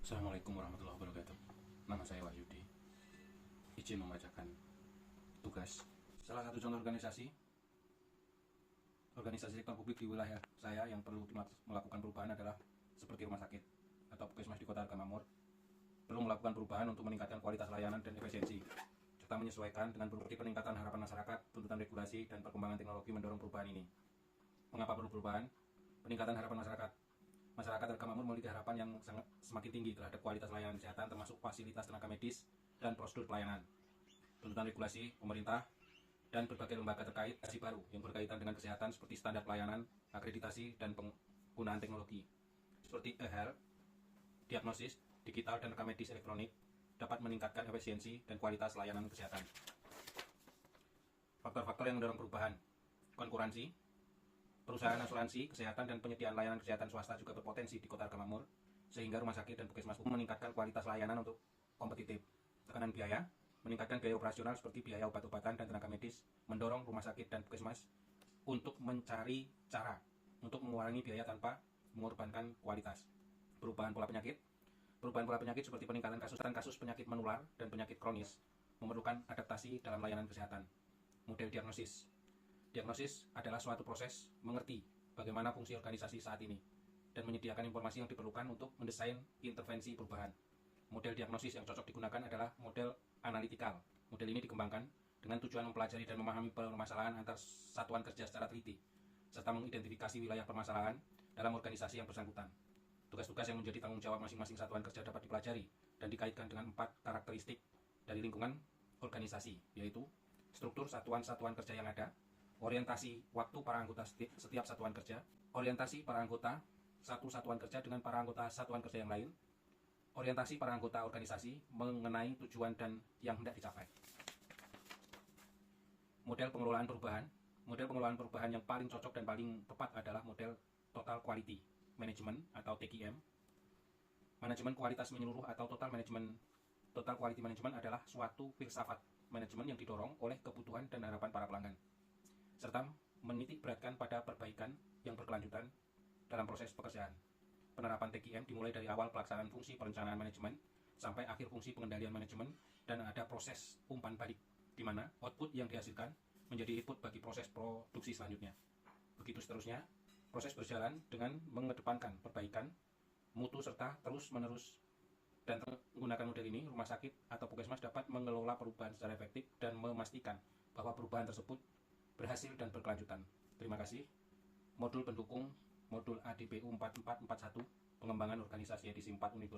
Assalamualaikum warahmatullahi wabarakatuh. Nama saya Wahyudi. Izin membacakan tugas. Salah satu contoh organisasi sektor publik di wilayah saya yang perlu melakukan perubahan adalah seperti rumah sakit atau puskesmas di Kota Argamamur. Perlu melakukan perubahan untuk meningkatkan kualitas layanan dan efisiensi, serta menyesuaikan dengan seperti peningkatan harapan masyarakat, tuntutan regulasi, dan perkembangan teknologi mendorong perubahan ini. Mengapa perlu perubahan? Peningkatan harapan masyarakat. Masyarakat Argamamur memiliki harapan yang semakin tinggi terhadap kualitas layanan kesehatan, termasuk fasilitas tenaga medis dan prosedur pelayanan. Tuntutan regulasi, pemerintah, dan berbagai lembaga terkait baru yang berkaitan dengan kesehatan seperti standar pelayanan, akreditasi, dan penggunaan teknologi seperti e-health, diagnosis, digital, dan rekam medis elektronik dapat meningkatkan efisiensi dan kualitas layanan kesehatan. Faktor-faktor yang mendorong perubahan: konkurensi. Perusahaan asuransi, kesehatan, dan penyediaan layanan kesehatan swasta juga berpotensi di Kota Argamamur, sehingga rumah sakit dan puskesmas meningkatkan kualitas layanan untuk kompetitif. Tekanan biaya, meningkatkan biaya operasional seperti biaya obat-obatan dan tenaga medis, mendorong rumah sakit dan puskesmas untuk mencari cara untuk mengurangi biaya tanpa mengorbankan kualitas. Perubahan pola penyakit seperti peningkatan kasus penyakit menular dan penyakit kronis memerlukan adaptasi dalam layanan kesehatan. Model diagnosis adalah suatu proses mengerti bagaimana fungsi organisasi saat ini dan menyediakan informasi yang diperlukan untuk mendesain intervensi perubahan. Model diagnosis yang cocok digunakan adalah model analitikal. Model ini dikembangkan dengan tujuan mempelajari dan memahami permasalahan antar satuan kerja secara teliti, serta mengidentifikasi wilayah permasalahan dalam organisasi yang bersangkutan. Tugas-tugas yang menjadi tanggung jawab masing-masing satuan kerja dapat dipelajari dan dikaitkan dengan 4 karakteristik dari lingkungan organisasi, yaitu struktur satuan-satuan kerja yang ada, orientasi waktu para anggota setiap satuan kerja, orientasi para anggota satu satuan kerja dengan para anggota satuan kerja yang lain, orientasi para anggota organisasi mengenai tujuan dan yang hendak dicapai. Model pengelolaan perubahan yang paling cocok dan paling tepat adalah model Total Quality Management atau TQM. Manajemen kualitas menyeluruh atau Total Quality Management adalah suatu filsafat manajemen yang didorong oleh kebutuhan dan harapan para pelanggan, serta menitik beratkan pada perbaikan yang berkelanjutan dalam proses pekerjaan. Penerapan TQM dimulai dari awal pelaksanaan fungsi perencanaan manajemen sampai akhir fungsi pengendalian manajemen, dan ada proses umpan balik, di mana output yang dihasilkan menjadi input bagi proses produksi selanjutnya. Begitu seterusnya, proses berjalan dengan mengedepankan perbaikan, mutu, serta terus-menerus. Dan menggunakan model ini, rumah sakit atau puskesmas dapat mengelola perubahan secara efektif dan memastikan bahwa perubahan tersebut berhasil dan berkelanjutan. Terima kasih. Modul pendukung Modul ADPU 4441 Pengembangan Organisasi edisi 4 Universitas